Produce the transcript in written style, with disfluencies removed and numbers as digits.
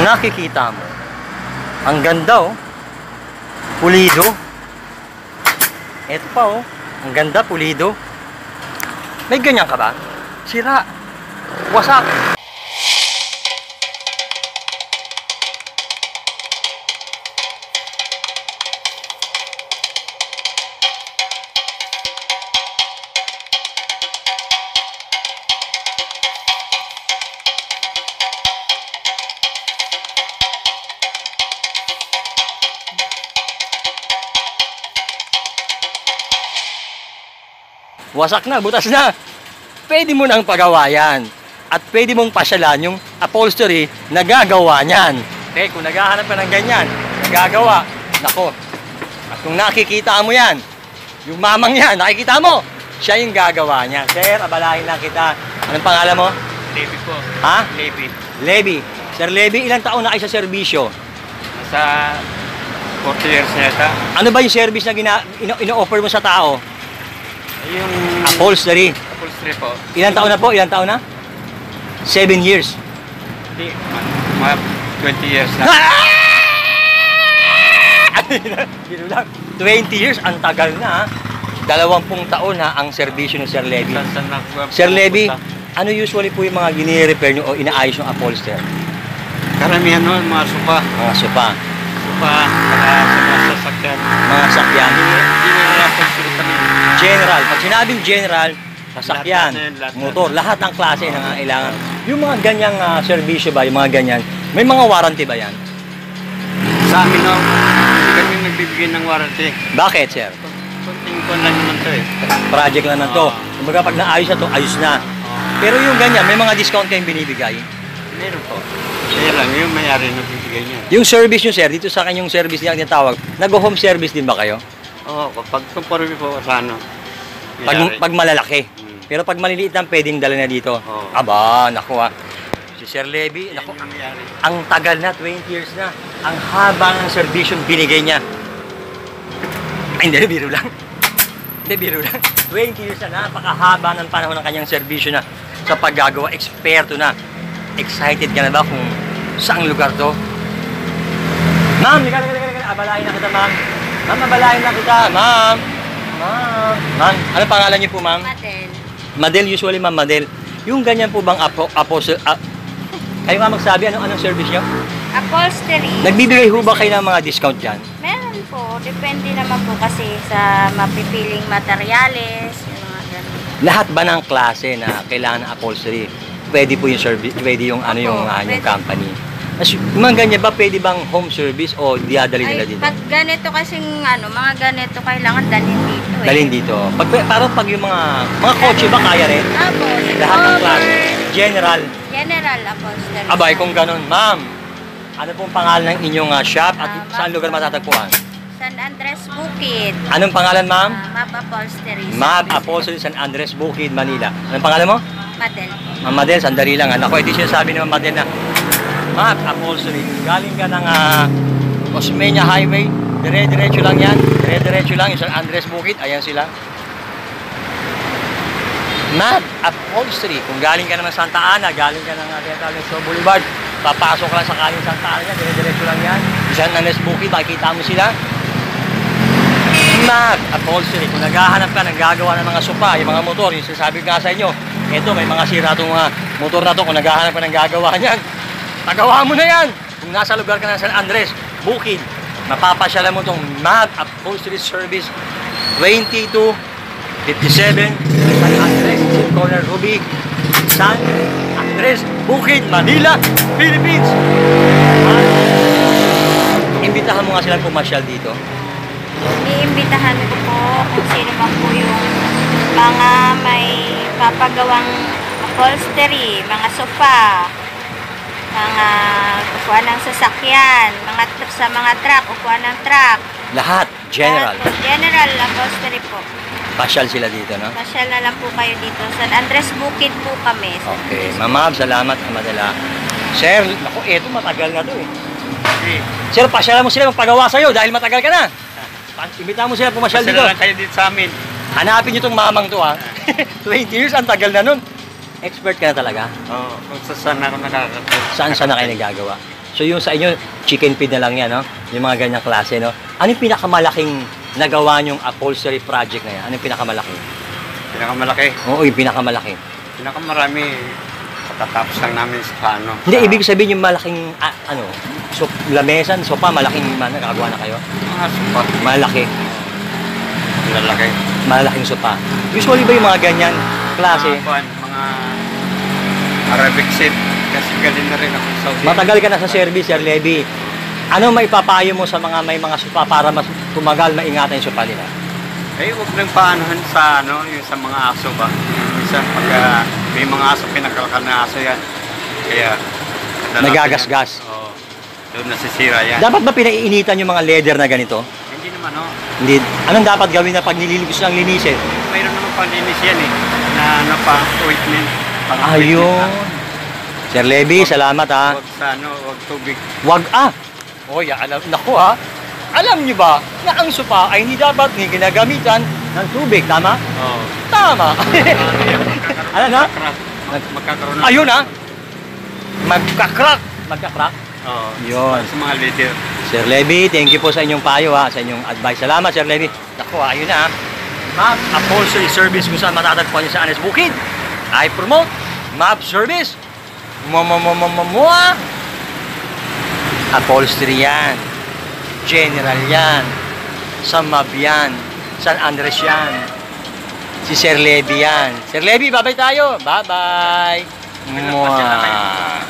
nakikita mo, ang ganda oh. Pulido. Eto pa oh. Ang ganda, pulido. May ganyan ka ba? Sira. Wasak. Wasak na, butas na. Pwede mo nang pagawa yan. At pwede mong pasyalan yung upholstery na gagawa niyan. Okay, kung naghahanap ka ng ganyan, nagagawa, nako. At kung nakikita mo yan, yung mamang yan, nakikita mo, siya yung gagawa niya. Sir, abalahin lang kita. Anong pangalan mo? Levi po. Ha? Levi. Levi. Sir Levi, ilang taon na kayo sa serbisyo? Nasa 40 years na yata. Ano ba yung service na ino-offer mo sa tao? Yung Upholstery. upholstery po. Ilang taon na po? Ilang taon na? 7 years. Hindi, mga 20 years na. Dito lang. 20 years, ang tagal na. 20 taon na ang serbisyo ng Sir Levi. Sir Levi, ano usually po yung mga gini-repair nyo o inaayos yung upholstery? Karamihan no, mga sopa. Mga sopa. Sopa, sa mga sasakyan. Mga sakyan. Hindi nila upholstery kami. General. Pag sinabing general, sasakyan, lahat motor, lahat ng klase na kailangan. Yung mga ganyang serbisyo ba, yung mga ganyan, may mga warranty ba yan? Sa amin no, hindi kami nagbibigay ng warranty. Bakit, sir? Konting kon lang naman to eh. Project lang na to. Kumbaga pag naayos na to, ayos na. Pero yung ganyan, may mga discount kayong binibigay? Meron po. Kaya lang, yung mayari na bibigay niya. Yung service nyo, sir, dito sa kanyang service niya tinatawag, nag-home service din ba kayo? Oo, kapag conforme po sa ano. Pag malalaki. Pero pag maliliit lang, pwedeng dala na dito. Oo. Aba, naku ah. Si Sir Levi, naku, ang tagal na, 20 years na. Ang haba ng servisyon binigay niya. Ay, hindi, biro lang. Hindi, biro lang. 20 years na, napakahaba ng panahon ng kanyang servisyo na sa paggagawa. Eksperto na. Excited ka na ba kung saang lugar to? Ma'am, abalahin na kita, ma'am. Ma'am, abalahin na kita, ma'am. Ma'am, ano pangalan niyo po, ma'am? Madel. Madel, usually ma'am, Madel. Yung ganyan po bang kayo nga magsabi, anong service niyo? Upholstery. Nagbibigay ho ba kayo ng mga discount dyan? Meron po. Depende naman po kasi sa mapipiling materyales, yung mga ganun. Lahat ba ng klase na kailangan ng upholstery? Pwede po yung service, pwede yung ano yung Pwede. company. As, mga ganyan ba, pwede bang home service o diadali nila Ay, dito? pag ganito kasing mga ganito kailangan dalhin dito eh. Dalhin dito. Parang pag yung mga kotse ba kaya rin? Tapos, Lahat ng klase. General. General upholstery. Abay, kung ganun, ma'am. Ano pong pangalan ng inyong shop at saan lugar matatagpuan? San Andres Bukid. Anong pangalan, ma'am? Map Upholstery. Map Upholstery San Andres Bukid, Manila. Anong pangalan mo? Madel. Ma'am Madel, sandali lang. Ako, edi sinasabi ni Ma'am Madel na Map Upholstery. Galing ka ng Osmeña Highway. Dire-diretso lang yan. Dire-diretso lang yung San Andres Bukid. Ayan sila. Map Upholstery. Kung galing ka naman Santa Ana, galing ka ng Show Boulevard, papasok lang sa kaling Santa Ana yan. Dire-diretso lang yan. San Andres Bukid, makikita mo sila. Map Upholstery. Kung naghahanap ka ng gagawa ng mga sopa, yung mga motor, yung sinasabi ko nga sa inyo, eto, may mga sira itong motor na to. Kung naghahanap ka ng gagawa niyan, pagawa mo na yan. Kung nasa lugar ka ng San Andres Bukid, mapapasyalan mo itong Map Upholstery Service 2257 San Andres, Corner Ruby, San Andres Bukid, Manila, Philippines. Imbitahan mo nga silang pumasyal dito. Iimbitahan ko po kung sino man po yung mga may papagawang upholstery, mga sofa, mga upuan ng sasakyan, sa mga truck, upuan ng truck. Lahat, general. General upholstery po. Pasyal sila dito, no? Pasyal na lang po kayo dito. San Andres Bukid po kami. Okay. Ma'am, salamat. Madala. Sir, naku, eto matagal na to eh. Sir, pasyalan mo sila magpagawa sa'yo dahil matagal ka na. Imbitahan mo sila pumasyal dito. Pasyalan lang kayo dito sa amin. Hanapin nyo itong mamang to, ha? 20 years, ang tagal na nun. Expert ka na talaga. Oo, kung saan ako nakakapit. Saan na kayo nagagawa? So yung sa inyo, chicken feed na lang yan, no? Yung mga ganyang klase, no? Ano yung pinakamalaking nagawa nyong upholstery project na yan? Ano yung pinakamalaki? Pinakamalaki. Oo, yung pinakamalaki. Pinakamarami, katatapos lang namin sa ano. Hindi, sa ibig sabihin yung malaking, lamesan, sopa, malaking nakagawa na kayo? mga sopa. Malaki. Lalaki. Malaking sopa. Usually ba yung mga ganyan klase? Mga Arabic set. Kasi galing na rin ako sa Saudi. Matagal ka na sa service, Sir Levy. Ano may papayo mo sa mga may mga sopa para mas tumagal, maingatan yung sopa nila? Eh, huwag nang paanohan sa yung sa mga aso ba. Minsan pag may mga aso, pinakalakal na aso yan. Kaya, Nagagasgas. Oo. Doon nasisira yan. Dapat ba pinaiinitan yung mga leather na ganito? Hindi naman, Hindi. Anong dapat gawin na pag nililinis ng linisin? Mayroon naman panlinis yan na ointment. Ayun. Sir Levy, salamat ha. Huwag sa huwag tubig. Oy, naku ha. Alam niyo ba na ang sopa ay hindi dapat ginagamitan ng tubig, tama? Oo. Tama. Ano na? Magkakaroon Ayun ha. Magkakrak. Magkakrak. Oo. Yun. Sa mga leader. Sir Levy, thank you po sa inyong payo ha, sa inyong advice. Salamat Sir Levy. Naku ha, ayun na ha. Map Upholstery Service kung saan matatagpuan niyo sa Anes Bukid. I promote Map Service. Upholstery yan. General yan. Sa Mab yan. San Andres yan. Si Sir Levy yan. Sir Levy, bye-bye tayo. Bye-bye. Mwah.